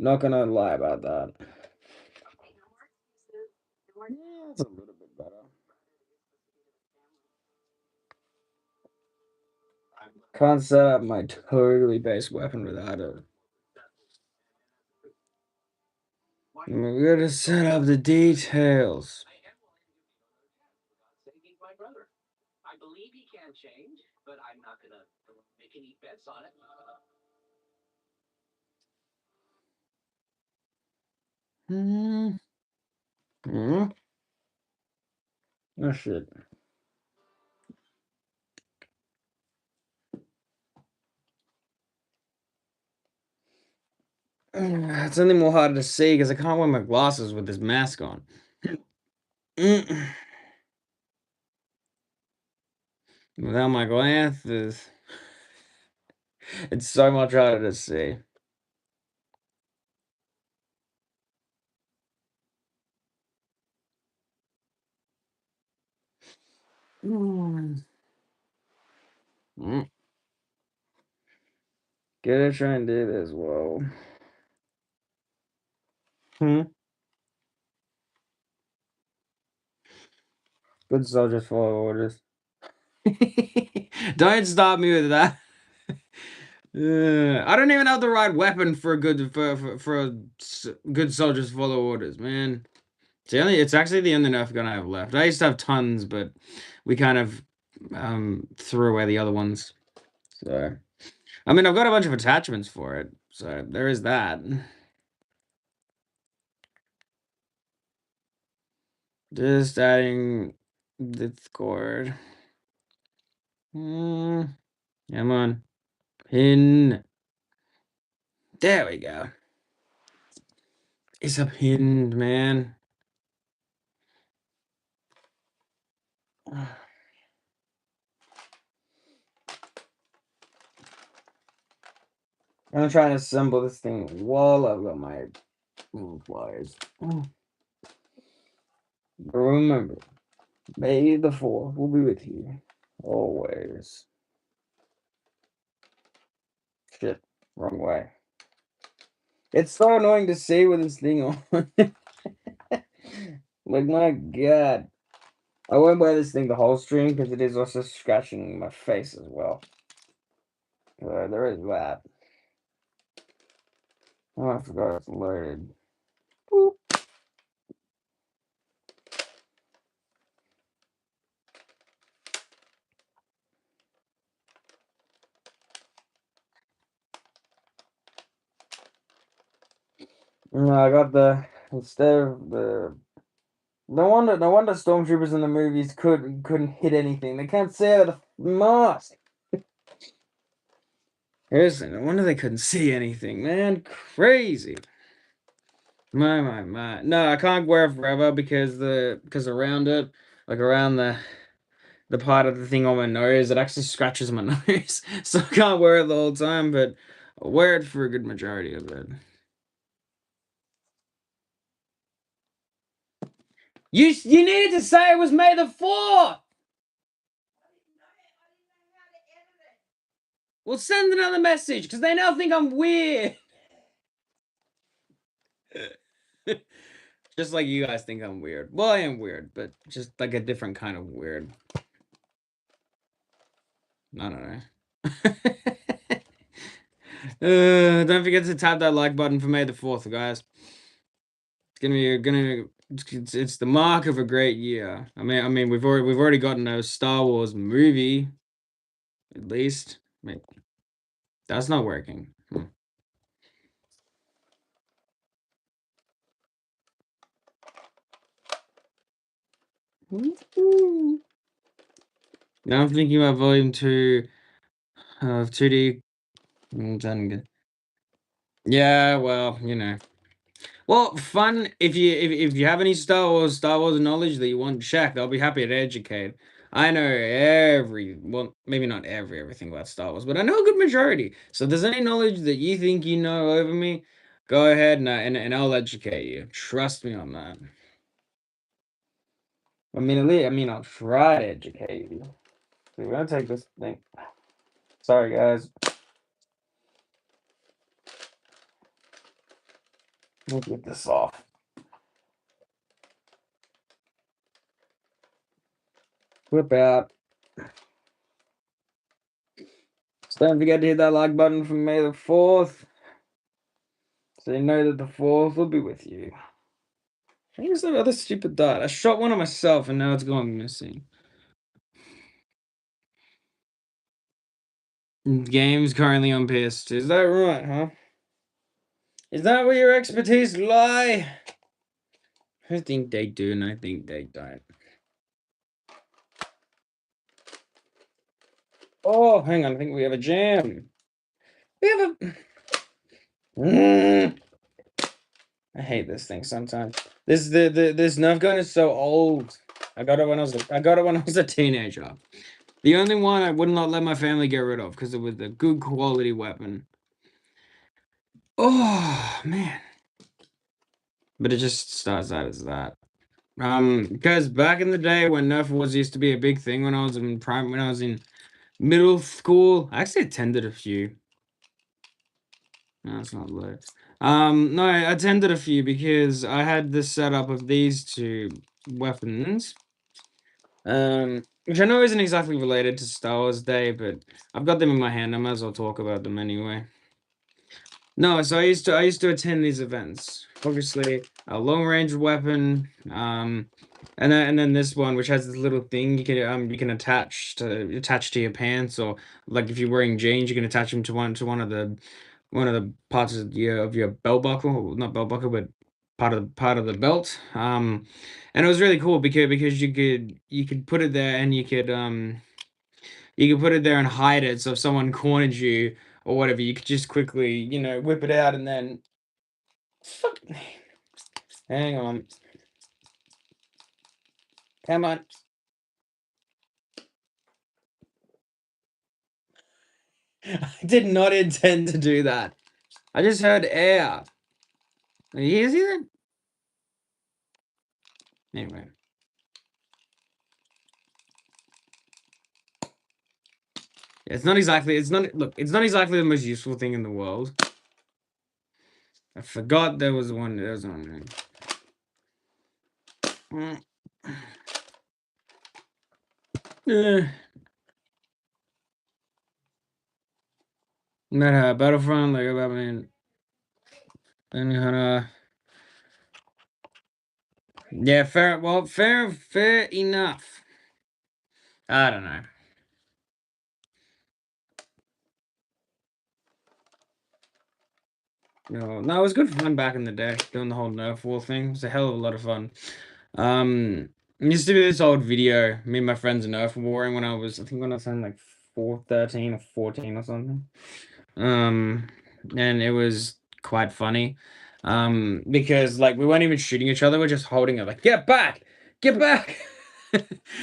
Not gonna lie about that. Yeah, it's a little bit better. Can't set up my totally base weapon without it. We gotta set up the details. Hmm. Hmm. Oh shit. It's only more harder to see because I can't wear my glasses with this mask on. Mm. Without my glasses, it's so much harder to see. Mm. Mm. Gotta try and do this well. Hmm. Good soldiers follow orders. Don't stop me with that. I don't even have the right weapon for a good good soldiers follow orders, man. It's actually the only Nerf gun I have left. I used to have tons, but we kind of threw away the other ones. So I mean, I've got a bunch of attachments for it, so there is that. Just adding Discord. Come on, pin. There we go. It's a pinned, man. I'm trying to assemble this thing while I've got my pliers. But remember, May the 4th will be with you always. Shit, wrong way. It's so annoying to see with this thing on. Like, my god. I won't wear this thing the whole stream because it is also scratching my face as well. There is that. Oh, I forgot it's loaded. Boop. I got instead of the no wonder stormtroopers in the movies couldn't hit anything. They can't see out of the mask. Seriously, no wonder they couldn't see anything, man. Crazy. My. No, I can't wear it forever because around it, like around the part of the thing on my nose, it actually scratches my nose. So I can't wear it the whole time, but I'll wear it for a good majority of it. You needed to say it was May the 4th! Well, send another message, because they now think I'm weird. Just like you guys think I'm weird. Well, I am weird, but just like a different kind of weird. I don't know. Don't forget to tap that like button for May the 4th, guys. It's the mark of a great year. I mean, we've already gotten a Star Wars movie, at least. Wait, that's not working. Now I'm thinking about Volume 2 of 2D. Yeah, well, Well, fun if you have any Star Wars knowledge that you want to check, I'll be happy to educate. I know well, maybe not everything about Star Wars, but I know a good majority. So if there's any knowledge that you think you know over me, go ahead and I'll educate you. Trust me on that. I'll try to educate you. So we're gonna take this thing. Sorry, guys. We'll get this off. Whip out. So don't forget to hit that like button for May the 4th. So you know that the 4th will be with you. Where's that other stupid dot? I shot one of myself and now it's gone missing. Games currently on PS2. Is that right, huh? Is that where your expertise lie? I think they do, and I think they don't. Oh, hang on. I think we have a jam. We have a. I hate this thing sometimes. This Nerf gun is so old. I got it when I was a teenager. The only one I would not let my family get rid of because it was a good quality weapon. Oh man. But it just starts out as that. Because back in the day when Nerf wars used to be a big thing when I was in middle school, I actually attended a few. No, it's not low. No, I attended a few because I had the setup of these two weapons. Which I know isn't exactly related to Star Wars Day, but I've got them in my hand. I might as well talk about them anyway. No, so I used to attend these events. Obviously, a long range weapon, and then this one which has this little thing you can attach to your pants, or like if you're wearing jeans, you can attach them to one of the parts of your belt buckle, not belt buckle, but part of the belt. And it was really cool because you could put it there and you could put it there and hide it. So if someone cornered you or whatever, you could just quickly, whip it out and then. Fuck. Hang on. Come on. I did not intend to do that. I just heard air. Are you hear that? Anyway. It's not exactly, it's not exactly the most useful thing in the world. I forgot there was one. Not Battlefront, like I mean, and yeah, fair enough. I don't know. No, it was good fun back in the day doing the whole Nerf war thing. It was a hell of a lot of fun. It used to be this old video, me and my friends Nerf warring I think when I was in like 13 or 14 or something. And it was quite funny. Because like we weren't even shooting each other, we're just holding it like, get back.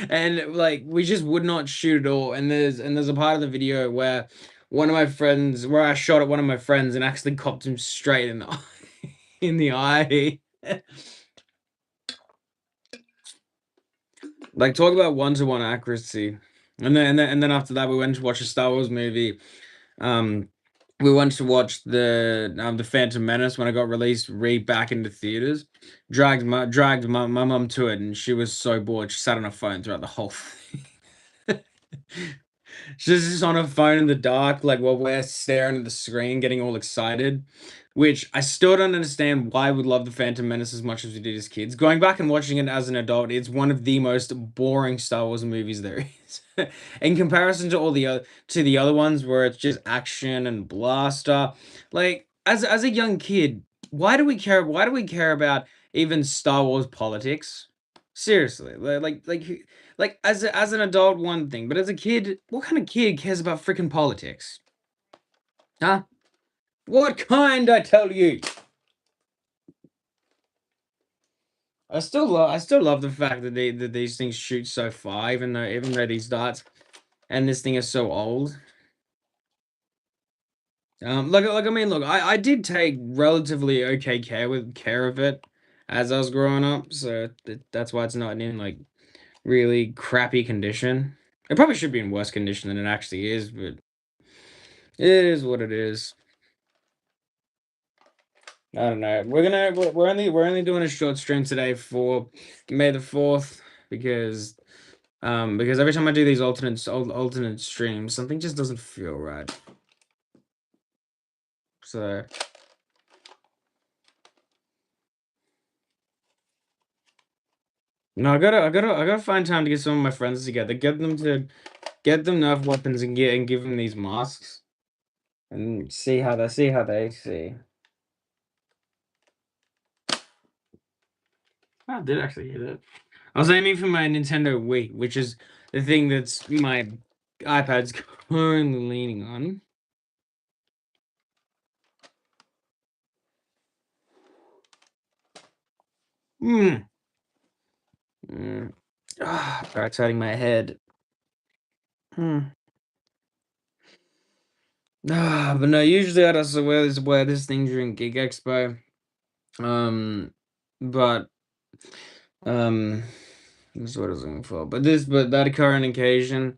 And like we just would not shoot at all. And there's a part of the video where where I shot at one of my friends and actually copped him straight in the in the eye. Like talk about one-to-one accuracy. And then after that we went to watch a Star Wars movie. Um we went to watch the Phantom Menace when it got released back into theaters. Dragged my mum to it and she was so bored she sat on her phone throughout the whole thing. She's just on her phone in the dark, like while we're staring at the screen, getting all excited. Which I still don't understand why we love the Phantom Menace as much as we did as kids. Going back and watching it as an adult, it's one of the most boring Star Wars movies there is. In comparison to the other ones where it's just action and blaster. Like as a young kid, why do we care about even Star Wars politics? Seriously. Like as an adult, one thing, but as a kid, what kind of kid cares about freaking politics? Huh? What kind, I tell you? I still love the fact that these things shoot so far, even though these darts and this thing is so old. I mean, look, I did take relatively okay care of it as I was growing up, so that's why it's not in like really crappy condition. It probably should be in worse condition than it actually is, but it is what it is. I don't know. We're only doing a short stream today for May the 4th because every time I do these alternate streams, something just doesn't feel right. So no, I gotta find time to get some of my friends together, get them Nerf weapons and give them these masks and see how they see. I did actually hit it. I was aiming for my Nintendo Wii, which is the thing that's my iPad's currently leaning on. Hmm. It's hurting my head. Hmm. But no, usually I just wear this thing during Geek Expo. Um, but this is what I was looking for. But that current occasion,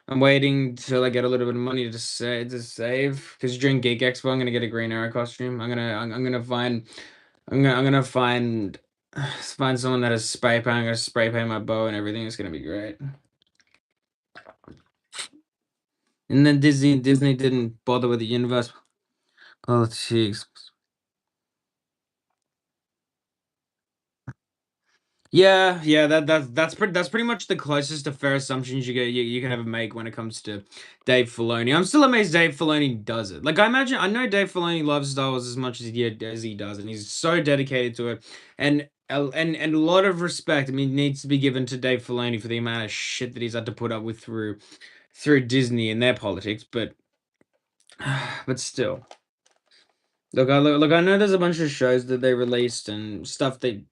I'm waiting till I get a little bit of money to save because during Geek Expo I'm gonna get a Green Arrow costume. I'm gonna find I'm gonna find someone that has spray paint. I'm gonna spray paint my bow and everything. It's gonna be great. And then Disney didn't bother with the universe politics. Yeah, yeah, that's pretty much the closest to fair assumptions you can ever make when it comes to Dave Filoni. I'm still amazed Dave Filoni does it. Like I know Dave Filoni loves Star Wars as much as he does, and he's so dedicated to it. And a lot of respect, I mean, needs to be given to Dave Filoni for the amount of shit that he's had to put up with through Disney and their politics. But still, look, I know there's a bunch of shows that they released and stuff they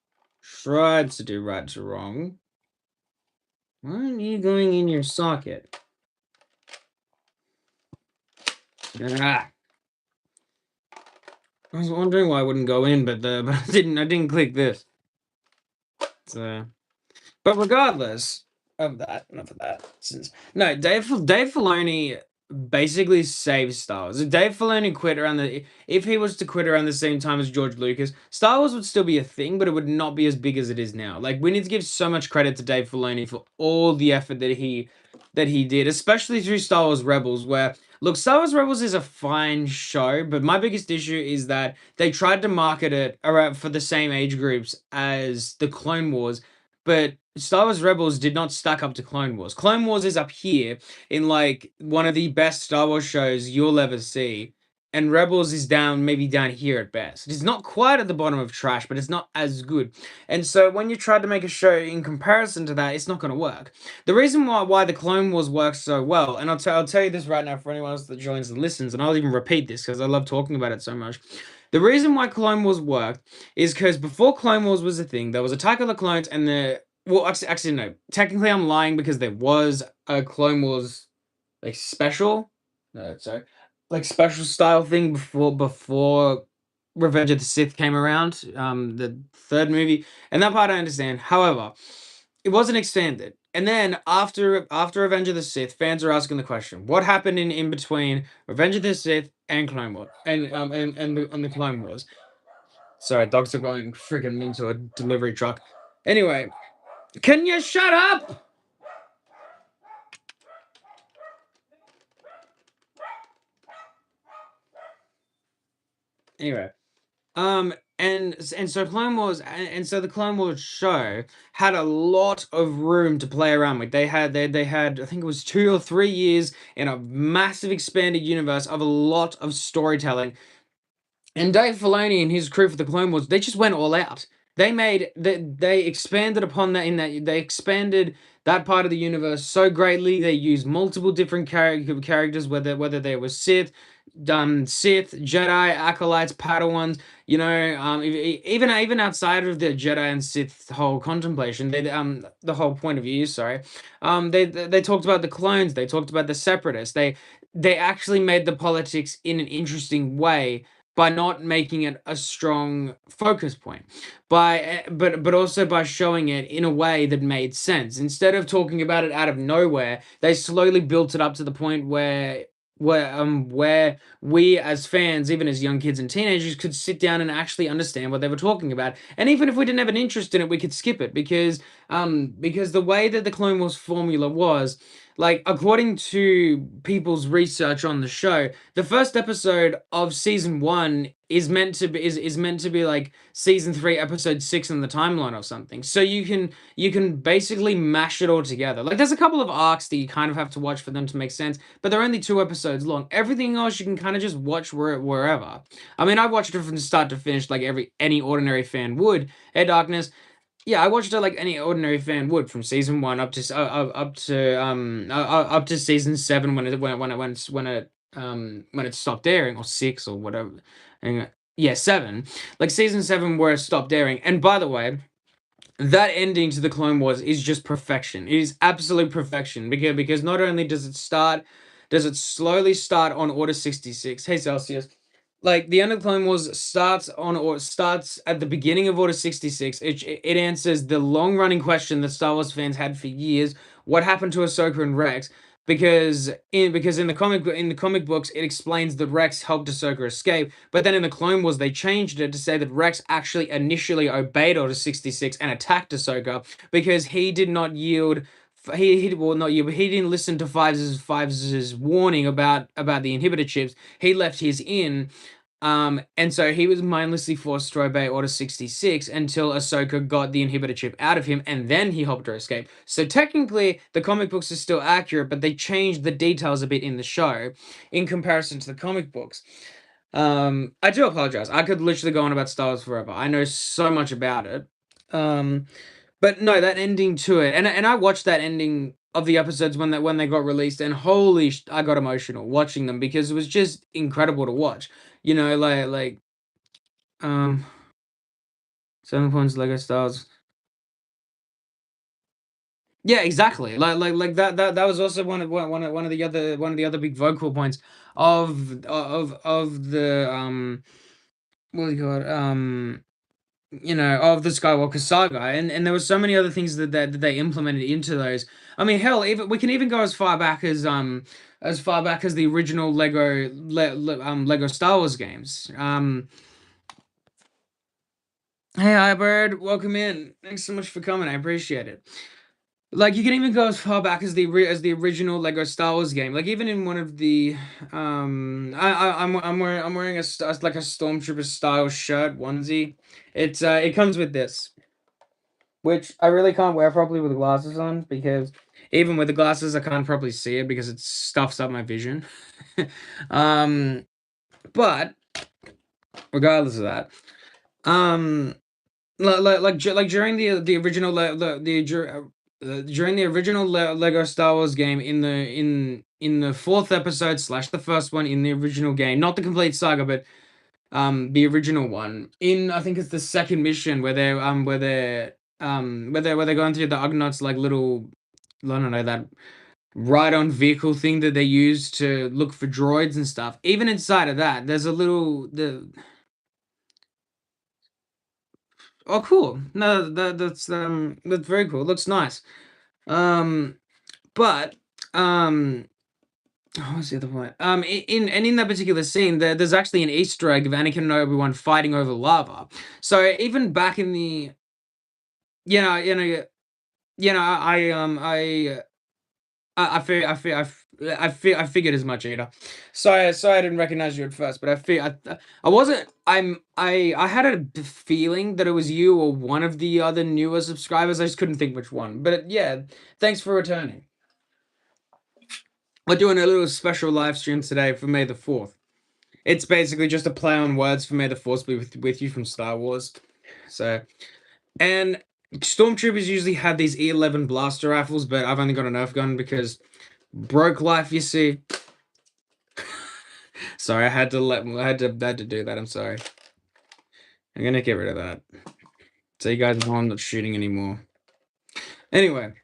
tried to do right to wrong. Why aren't you going in your socket? Ah, I was wondering why I wouldn't go in, but I didn't click this. So, but regardless of that, enough of that. No, Dave Filoni basically saved Star Wars. If Dave Filoni quit around if he was to quit around the same time as George Lucas, Star Wars would still be a thing, but it would not be as big as it is now. Like we need to give so much credit to Dave Filoni for all the effort that he did, especially through Star Wars Rebels, where look, Star Wars Rebels is a fine show, but my biggest issue is that they tried to market it around for the same age groups as the Clone Wars, but Star Wars Rebels did not stack up to Clone Wars. Clone Wars is up here in like one of the best Star Wars shows you'll ever see. And Rebels is maybe down here at best. It's not quite at the bottom of trash, but it's not as good. And so when you try to make a show in comparison to that, it's not going to work. The reason why the Clone Wars works so well, and I'll tell you this right now for anyone else that joins and listens, and I'll even repeat this because I love talking about it so much. The reason why Clone Wars worked is because before Clone Wars was a thing, there was Attack of the Clones and actually no. Technically, I'm lying because there was a Clone Wars like special. No, sorry, like special style thing before Revenge of the Sith came around. The third movie, and that part I understand. However, it wasn't expanded. And then after Revenge of the Sith, fans are asking the question: what happened in between Revenge of the Sith and Clone Wars and the Clone Wars? Sorry, dogs are going freaking into a delivery truck. Anyway, can you shut up? Anyway, and so Clone Wars and so the Clone Wars show had a lot of room to play around with. They had I think it was 2 or 3 years in a massive expanded universe of a lot of storytelling. And Dave Filoni and his crew for the Clone Wars, they just went all out. They expanded upon that in that they expanded that part of the universe so greatly. They used multiple different characters, whether they were Sith, Jedi, acolytes, Padawans. You know, even outside of the Jedi and Sith whole contemplation, the whole point of view. Sorry, they talked about the clones. They talked about the separatists. They actually made the politics in an interesting way by not making it a strong focus point but also by showing it in a way that made sense instead of talking about it out of nowhere. They slowly built it up to the point where where we as fans, even as young kids and teenagers, could sit down and actually understand what they were talking about. And even if we didn't have an interest in it, we could skip it because the way that the Clone Wars formula was, like according to people's research on the show, the first episode of season one is meant to be like season three, episode six in the timeline or something. So you can basically mash it all together. Like there's a couple of arcs that you kind of have to watch for them to make sense, but they're only 2 episodes long. Everything else you can kind of just watch wherever. I mean, I watched it from start to finish like any ordinary fan would. Hey, Darkness. Yeah, I watched it like any ordinary fan would, from season one up to season seven when it stopped airing, or six or whatever. And, yeah, seven. Like season seven where it stopped airing. And by the way, that ending to the Clone Wars is just perfection. It is absolute perfection because not only does it slowly start on Order 66. Hey Celsius. Like the end of Clone Wars starts at the beginning of Order 66. It answers the long running question that Star Wars fans had for years: what happened to Ahsoka and Rex? Because in the comic books it explains that Rex helped Ahsoka escape, but then in the Clone Wars they changed it to say that Rex actually initially obeyed Order 66 and attacked Ahsoka because he did not yield. He well not yield, but he didn't listen to Fives' warning about the inhibitor chips. He left his in, and so he was mindlessly forced to obey Order 66 until Ahsoka got the inhibitor chip out of him, and then he helped her escape. So technically, the comic books are still accurate, but they changed the details a bit in the show in comparison to the comic books. I do apologize. I could literally go on about Star Wars forever. I know so much about it. Um, but no, that ending to it, and I watched that ending of the episodes when they got released, and I got emotional watching them because it was just incredible to watch. You know, um, 7 points Lego Stars. Yeah, exactly. That was also one of the other big vocal points of the what do you call it, of the Skywalker saga, and there were so many other things that they implemented into those. I mean, hell, even we can even go as far back as the original Lego Star Wars games. Hey, hi Bird, welcome in. Thanks so much for coming. I appreciate it. Like you can even go as far back as as the original Lego Star Wars game. Like even in one of the I'm wearing like a Stormtrooper style shirt onesie. It comes with this, which I really can't wear properly with glasses on because even with the glasses I can't properly see it because it stuffs up my vision. um, but regardless of that, um, like during the original during the original Lego Star Wars game in the fourth episode slash the first one in the original game, not the complete saga, but the original one, in I think it's the second mission where they're going through the Ugnaughts like little, I don't know, that ride on vehicle thing that they use to look for droids and stuff. Even inside of that, there's a little the oh cool. No, that's very cool. It looks nice. Um but what was the other point? In that particular scene, there's actually an Easter egg of Anakin and Obi-Wan fighting over lava. So even back in the, you know, you know, I figured as much, Ada. Sorry, I didn't recognize you at first, but I wasn't. I had a feeling that it was you or one of the other newer subscribers. I just couldn't think which one. But yeah, thanks for returning. We're doing a little special live stream today for May the 4th. It's basically just a play on words for May the Force be with you from Star Wars. So, and Stormtroopers usually have these E11 blaster rifles, but I've only got a Nerf gun because broke life, you see. Sorry, I had to do that. I'm sorry. I'm gonna get rid of that. So you guys know I'm not shooting anymore. Anyway,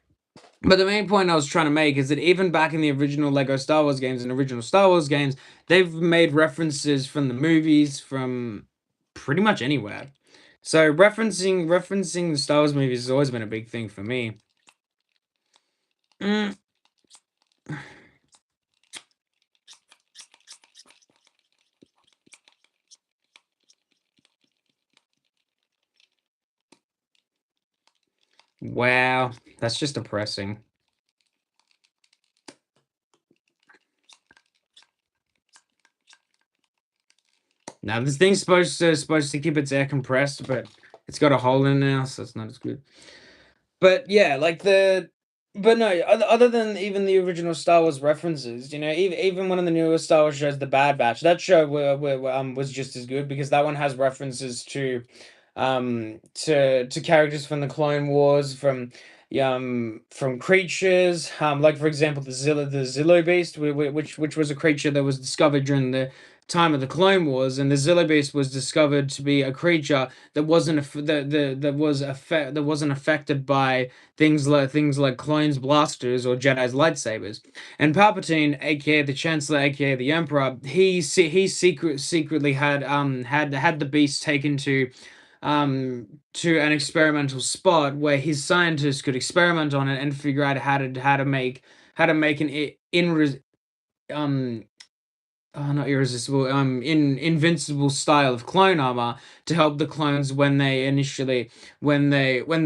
but the main point I was trying to make is that even back in the original Lego Star Wars games and original Star Wars games, they've made references from the movies, from pretty much anywhere. So referencing the Star Wars movies has always been a big thing for me. Mm. Wow, that's just depressing. Now this thing's supposed to keep its air compressed, but it's got a hole in it now, so it's not as good. But yeah, like but no, other than even the original Star Wars references, even one of the newer Star Wars shows, The Bad Batch, that show was just as good because that one has references to characters from the Clone Wars, from creatures, like for example the Zillo Beast, which was a creature that was discovered during the time of the Clone Wars, and the Zillo Beast was discovered to be a creature that wasn't that wasn't affected by things like clones, blasters, or Jedi's lightsabers. And Palpatine, aka the Chancellor, aka the Emperor, he secretly had the beast taken to an experimental spot where his scientists could experiment on it and figure out how to make an um not irresistible, invincible style of clone armor to help the clones when the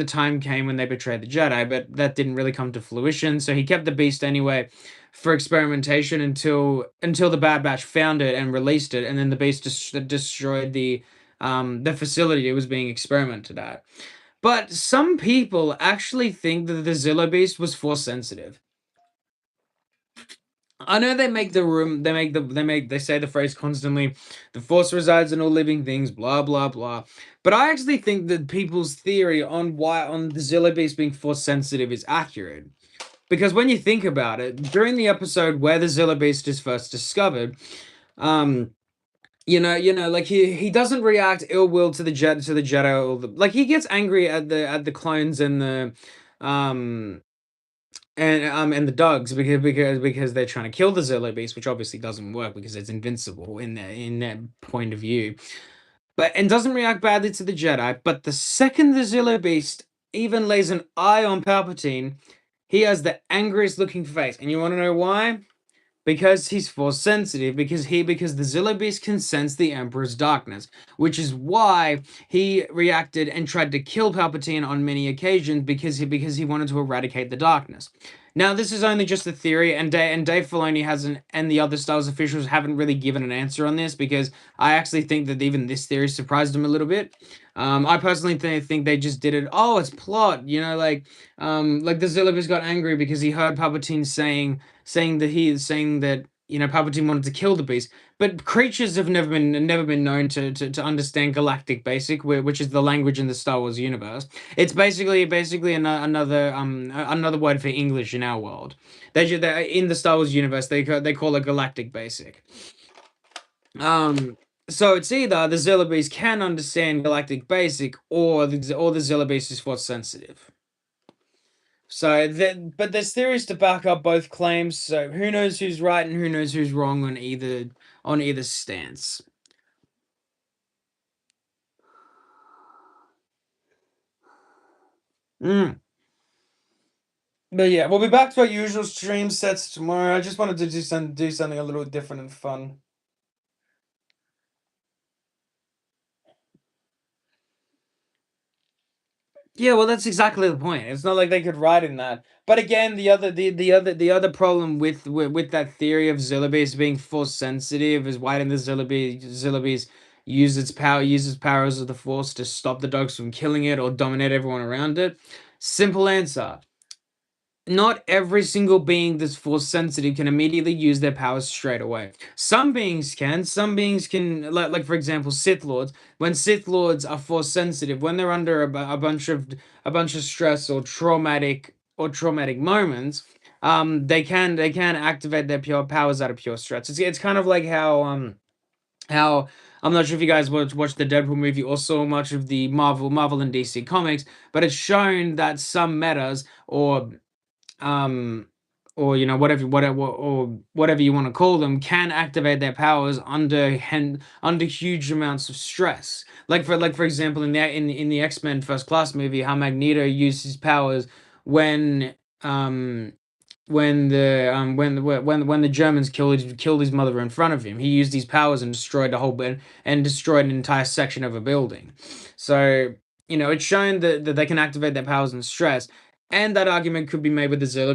time came when they betrayed the Jedi, but that didn't really come to fruition. So he kept the beast anyway for experimentation until the Bad Batch found it and released it, and then the beast destroyed the facility it was being experimented at. But some people actually think that the Zillo Beast was force sensitive. I know they make the room, they say the phrase constantly, the force resides in all living things, blah blah blah. But I actually think that people's theory on the Zillo Beast being force sensitive is accurate. Because when you think about it, during the episode where the Zillo Beast is first discovered, um, like he doesn't react ill will to the Jedi, like he gets angry at the clones um and the dogs because they're trying to kill the Zillo Beast, which obviously doesn't work because it's invincible in that point of view. But and doesn't react badly to the Jedi. But the second the Zillo Beast even lays an eye on Palpatine, he has the angriest looking face. And you want to know why? Because he's force sensitive, because the Zillo Beast can sense the Emperor's darkness, which is why he reacted and tried to kill Palpatine on many occasions because he wanted to eradicate the darkness. Now, this is only just a theory, and Dave Filoni hasn't, and the other Star Wars officials haven't really given an answer on this because I actually think that even this theory surprised them a little bit. I personally think they just did it. Oh, it's plot, like the Zillo Beast got angry because he heard Palpatine saying that Palpatine wanted to kill the beast, but creatures have never been known to understand galactic basic, which is the language in the Star Wars universe. It's basically another word for English in our world. They in the Star Wars universe they call it galactic basic. Um, so it's either the Zilla Beast can understand galactic basic, or the Zilla Beast is force sensitive. But there's theories to back up both claims. So who knows who's right and who knows who's wrong on either stance. Mm. But yeah, we'll be back to our usual stream sets tomorrow. I just wanted to do something a little different and fun. Yeah, well, that's exactly the point. It's not like they could write in that. But again, the other problem with that theory of Zillabase being force sensitive is why didn't the Zillabase use its powers of the force to stop the dogs from killing it or dominate everyone around it? Simple answer. Not every single being that's force sensitive can immediately use their powers straight away. Some beings can, like for example, Sith Lords. When Sith Lords are force sensitive, when they're under a bunch of stress or traumatic moments, they can activate their pure powers out of pure stress. It's kind of like how I'm not sure if you guys watched the Deadpool movie or saw much of the Marvel and DC comics, but it's shown that some metas um whatever you want to call them can activate their powers under huge amounts of stress, like for example in the X-Men First Class movie, how Magneto used his powers when um when the Germans killed his mother in front of him. He used his powers and destroyed an entire section of a building. So it's shown that they can activate their powers in stress. And that argument could be made with the Zilla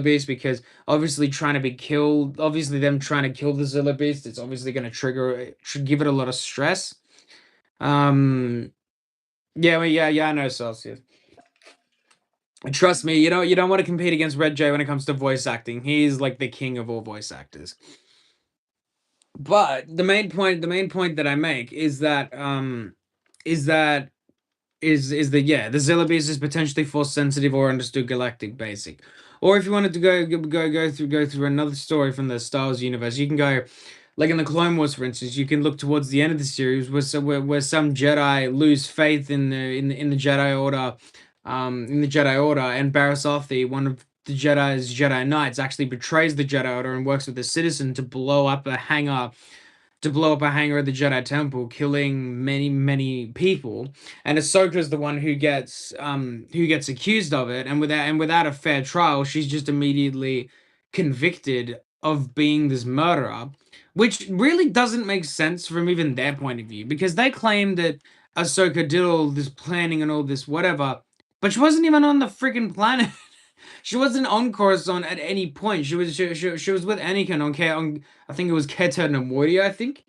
Beast because obviously trying to be killed, obviously them trying to kill the Zilla Beast, it's obviously going to should give it a lot of stress. Um, yeah, well, yeah, I know Celsius. Trust me, you don't want to compete against Red J when it comes to voice acting. He's like the king of all voice actors. But the main point that I make is that is that yeah, the Zilla Beast is potentially force sensitive or understood galactic basic. Or if you wanted to go through another story from the Star Wars universe, you can go like in the Clone Wars, for instance. You can look towards the end of the series where some Jedi lose faith in the Jedi Order, and Barriss Offee, one of the Jedi Knights, actually betrays the Jedi Order and works with a citizen to blow up a hangar at the Jedi Temple, killing many, many people. And Ahsoka's the one who gets accused of it, and without a fair trial, she's just immediately convicted of being this murderer, which really doesn't make sense from even their point of view, because they claim that Ahsoka did all this planning and all this whatever, but she wasn't even on the freaking planet. She wasn't on Coruscant at any point. She was with Anakin on I think it was Keter Nemoidia, I think,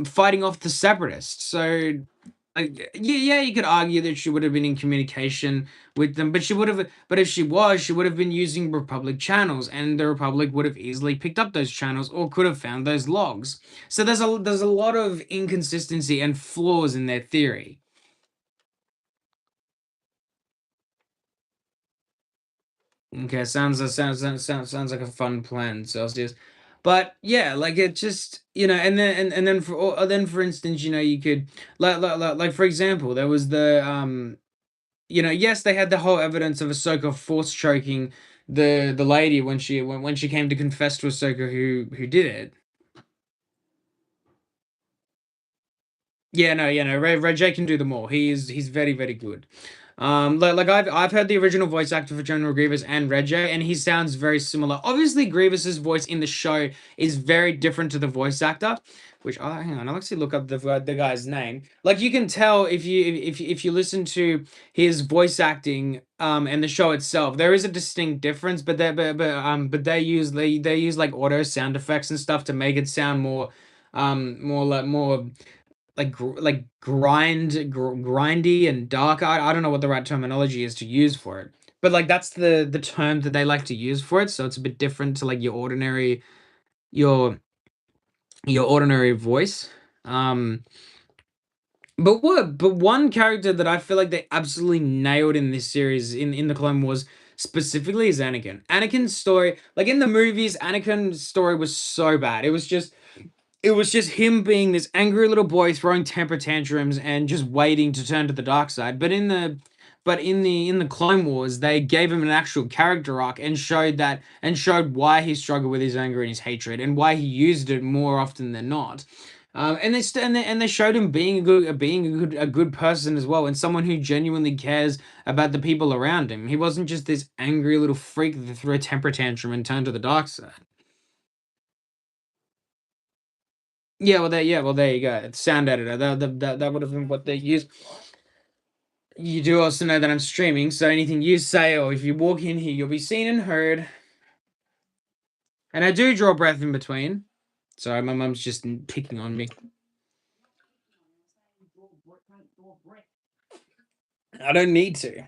fighting off the Separatists. So, like, yeah, you could argue that she would have been in communication with them, but if she would have been using Republic channels, and the Republic would have easily picked up those channels or could have found those logs. So there's a lot of inconsistency and flaws in their theory. Okay, sounds like a fun plan, Celsius. But yeah, like it just and then for instance, you could like for example, there was yes, they had the whole evidence of Ahsoka force choking the lady when she came to confess to Ahsoka who did it. Yeah, no, Ray J can do them all. He's very, very good. Like I've heard the original voice actor for General Grievous and Red J, and he sounds very similar. Obviously, Grievous's voice in the show is very different to the voice actor. Which, hang on, I'll actually look up the guy's name. Like you can tell if you listen to his voice acting and the show itself, there is a distinct difference. But they use like auto sound effects and stuff to make it sound more like grindy and dark. I don't know what the right terminology is to use for it, but like that's the term that they like to use for it. So it's a bit different to like your your ordinary voice. Um, but one character that I feel like they absolutely nailed in this series in the Clone Wars specifically is Anakin. Anakin's story, like in the movies, Anakin's story was so bad. It was just him being this angry little boy throwing temper tantrums and just waiting to turn to the dark side. But in the Clone Wars, they gave him an actual character arc and showed why he struggled with his anger and his hatred and why he used it more often than not. And they showed him being a good person as well, and someone who genuinely cares about the people around him. He wasn't just this angry little freak that threw a temper tantrum and turned to the dark side. Yeah, well, there you go. It's sound editor. That would have been what they used. You do also know that I'm streaming, so anything you say or if you walk in here, you'll be seen and heard. And I do draw breath in between. Sorry, my mum's just picking on me. I don't need to.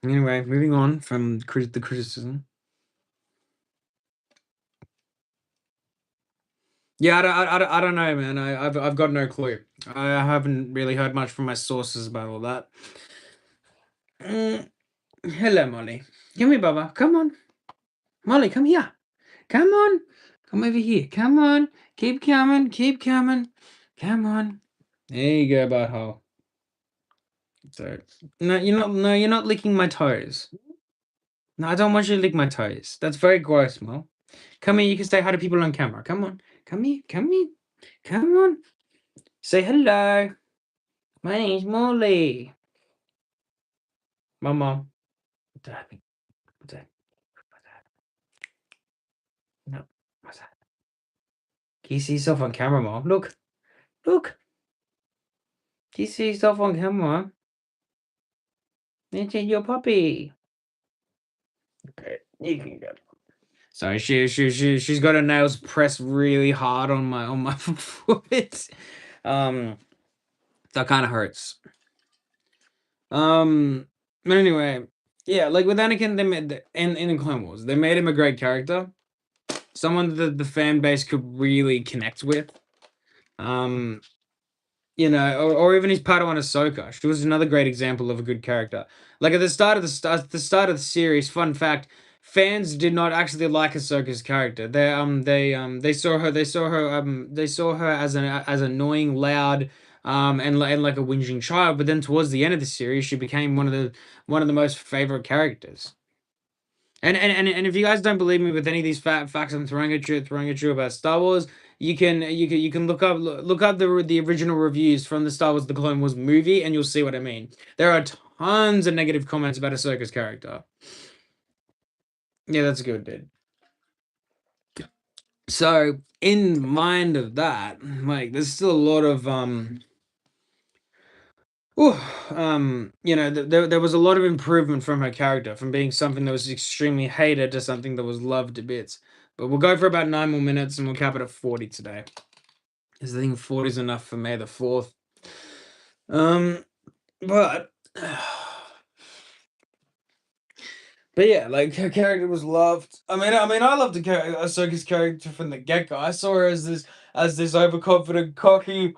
Anyway, moving on from the criticism. Yeah, I don't know, man. I've got no clue. I haven't really heard much from my sources about all that. Mm, hello, Molly. Come here, Baba. Come on. Molly, come here. Come on. Come over here. Come on. Keep coming. Keep coming. Come on. There you go, butthole. So no, you're not licking my toes. No, I don't want you to lick my toes. That's very gross, Mo. Come here, you can say hi to people on camera. Come on. Come here. Come here. Come on. Say hello. My name's Molly. My mom. Dad. Dad. No. What's that? Can you see yourself on camera, Mom? Look. Look. Can you see yourself on camera? Mention your puppy. Okay, you can go. Sorry, she's got her nails pressed really hard on my foot. Um, that kind of hurts. Um, but anyway, yeah, like with Anakin, they made in the Clone Wars, they made him a great character, someone that the fan base could really connect with. Um, or even his Padawan Ahsoka. She was another great example of a good character. Like at the start of the series, fun fact, fans did not actually like Ahsoka's character. They saw her as as annoying, loud, and like a whinging child. But then towards the end of the series, she became one of the most favorite characters. And if you guys don't believe me with any of these facts I'm throwing at you about Star Wars, you can look up the original reviews from the Star Wars The Clone Wars movie, and you'll see what I mean. There are tons of negative comments about Ahsoka's character. Yeah, that's good, dude. So in mind of that, like there's still a lot of Ooh, there was a lot of improvement from her character, from being something that was extremely hated to something that was loved to bits. But we'll go for about 9 more minutes and we'll cap it at 40 today. Because I think 40 is enough for May the 4th. But but yeah, like her character was loved. I loved the Ahsoka's character from the get go. I saw her as this overconfident, cocky.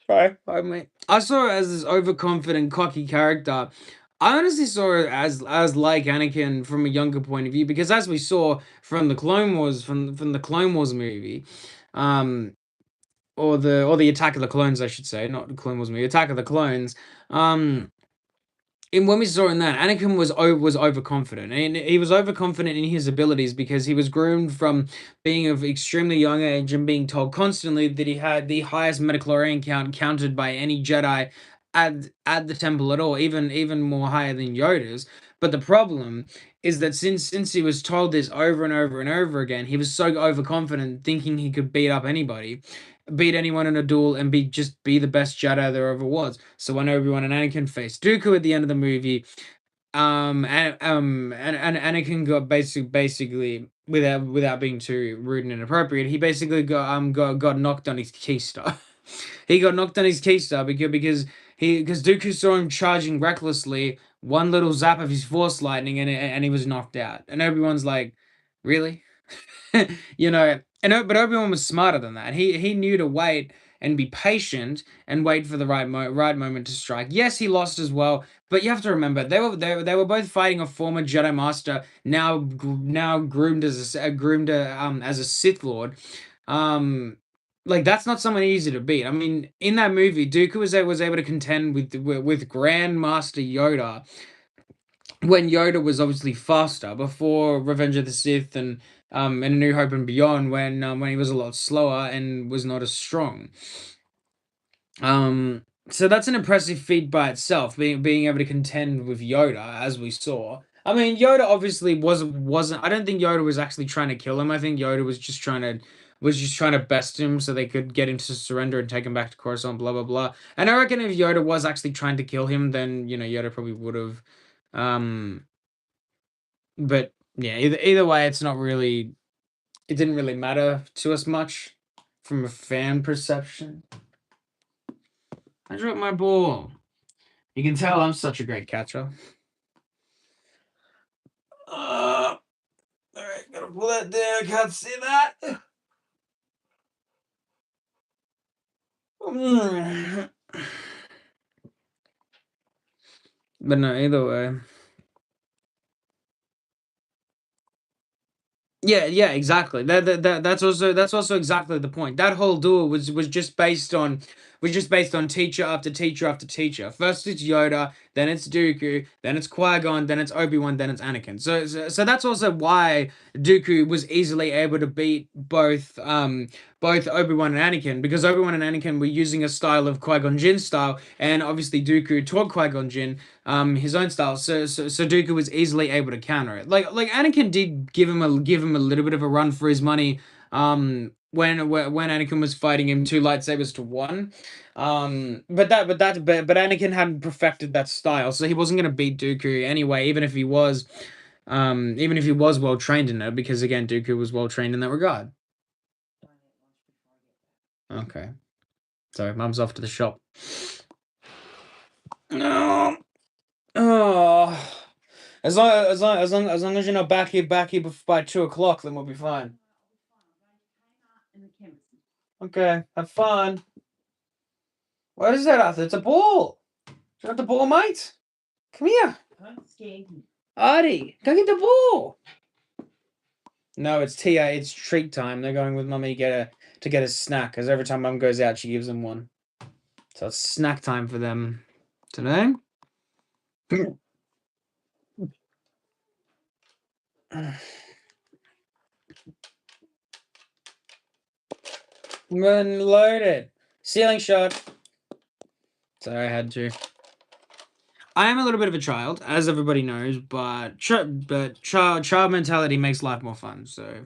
Sorry, pardon me. I saw her as this overconfident, cocky character. I honestly saw her as like Anakin from a younger point of view, because as we saw from the Clone Wars, from the Clone Wars movie, um, or the Attack of the Clones, I should say, not the Clone Wars movie, Attack of the Clones. And when we saw in that, Anakin was overconfident, and he was overconfident in his abilities because he was groomed from being of extremely young age and being told constantly that he had the highest midichlorian count counted by any Jedi at the temple at all, even more higher than Yoda's. But the problem is that since he was told this over and over and over again, he was so overconfident, thinking he could beat anyone in a duel and be the best Jedi there ever was. So when Obi-Wan and Anakin faced Dooku at the end of the movie, and Anakin got basically without being too rude and inappropriate, he basically got knocked on his keister. He got knocked on his keister because Dooku saw him charging recklessly, one little zap of his Force lightning, and he was knocked out. And Obi-Wan's like, really? But Obi-Wan was smarter than that. He knew to wait and be patient and wait for the right moment to strike. Yes, he lost as well, but you have to remember they were both fighting a former Jedi Master, now groomed as a Sith Lord. Like that's not someone easy to beat. I mean, in that movie, Dooku was able to contend with Grand Master Yoda when Yoda was obviously faster before Revenge of the Sith and A New Hope and Beyond, when he was a lot slower and was not as strong. So that's an impressive feat by itself, being able to contend with Yoda, as we saw. I mean, Yoda obviously wasn't. I don't think Yoda was actually trying to kill him. I think Yoda was just trying to best him so they could get him to surrender and take him back to Coruscant. Blah blah blah. And I reckon if Yoda was actually trying to kill him, then Yoda probably would have. Um, but yeah, either way, it's not really. It didn't really matter to us much from a fan perception. I dropped my ball. You can tell I'm such a great catcher. All right, gotta pull that down. Can't see that. But no, either way. Yeah, exactly. That's also exactly the point. That whole duel was just based on teacher after teacher after teacher. First it's Yoda, then it's Dooku, then it's Qui-Gon, then it's Obi-Wan, then it's Anakin. So that's also why Dooku was easily able to beat both Obi-Wan and Anakin, because Obi-Wan and Anakin were using a style of Qui-Gon Jinn's style, and obviously Dooku taught Qui-Gon Jinn his own style. So Dooku was easily able to counter it. Like Anakin did give him a little bit of a run for his money when Anakin was fighting him, 2 lightsabers to 1. But Anakin hadn't perfected that style, so he wasn't gonna beat Dooku anyway, even if he was well trained in it, because again, Dooku was well trained in that regard. Okay. So Mum's off to the shop. No. Oh. As long as you're not back here by 2 o'clock, then we'll be fine. Okay, have fun. What is that, Arthur? It's a ball. You got the ball, mate? Come here. Artie, go get the ball. No, it's TA. It's treat time. They're going with mummy to get a snack, because every time mum goes out, she gives them one. So it's snack time for them today. Run loaded. Ceiling shot. Sorry, I had to. I am a little bit of a child, as everybody knows, but child mentality makes life more fun. So,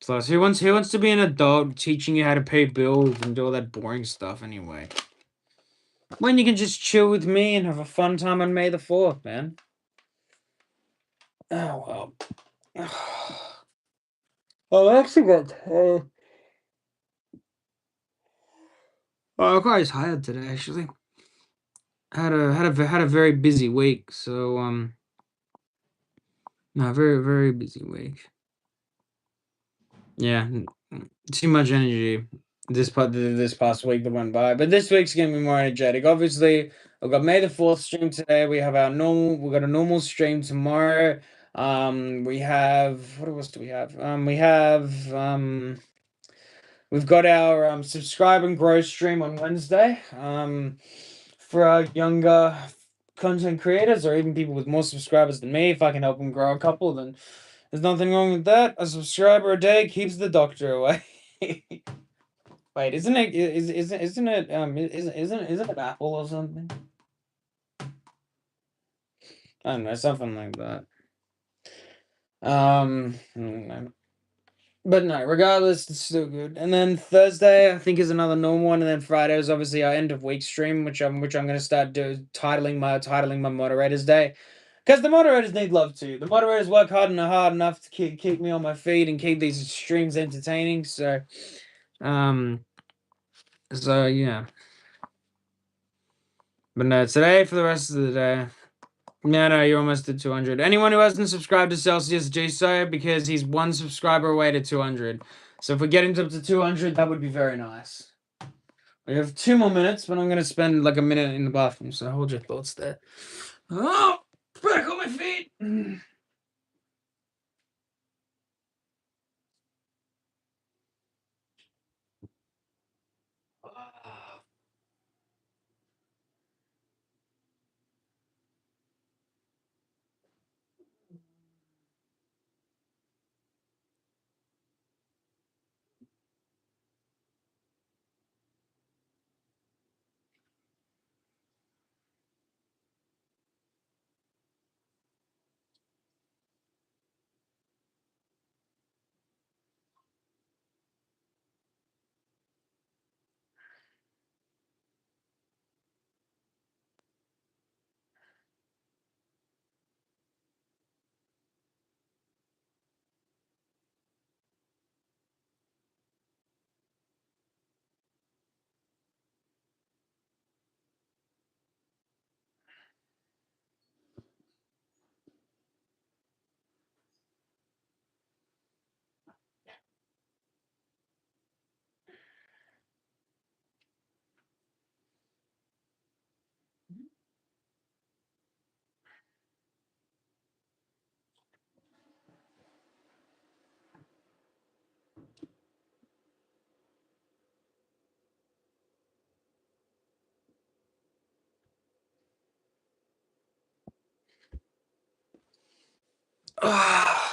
plus, who wants to be an adult teaching you how to pay bills and do all that boring stuff anyway? When you can just chill with me and have a fun time on May the 4th, man. Oh well. Oh, I actually got. I'm quite tired today, actually. Had a very busy week, so no, very busy week. Yeah, too much energy this past week that went by, but this week's gonna be more energetic. Obviously, I've got May the 4th stream today. We got a normal stream tomorrow. We have what else do we have? We've got our subscribe and grow stream on Wednesday. For our younger content creators or even people with more subscribers than me, if I can help them grow a couple, then there's nothing wrong with that. A subscriber a day keeps the doctor away. Wait, isn't it Apple or something? I don't know, something like that. But no, regardless, it's still good. And then Thursday, I think, is another normal one, and then Friday is obviously our end of week stream, which I'm gonna start titling my moderators day, because the moderators need love too. The moderators work hard enough to keep me on my feet and keep these streams entertaining. So, um, yeah. But no, today for the rest of the day. No, you're almost at 200. Anyone who hasn't subscribed to Celsius, do so, because he's 1 subscriber away to 200. So if we get him up to 200, that would be very nice. We have 2 more minutes, but I'm going to spend like a minute in the bathroom, so hold your thoughts there. Oh, back on my feet.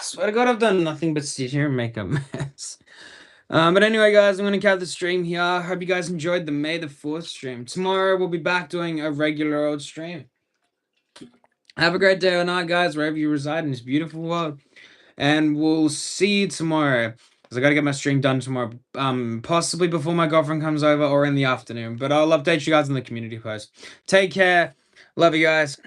Swear to God, I've done nothing but sit here and make a mess. But anyway, guys, I'm going to cut the stream here. Hope you guys enjoyed the May the 4th stream. Tomorrow, we'll be back doing a regular old stream. Have a great day or night, guys, wherever you reside in this beautiful world. And we'll see you tomorrow. because I got to get my stream done tomorrow. Possibly before my girlfriend comes over or in the afternoon. But I'll update you guys in the community post. Take care. Love you guys.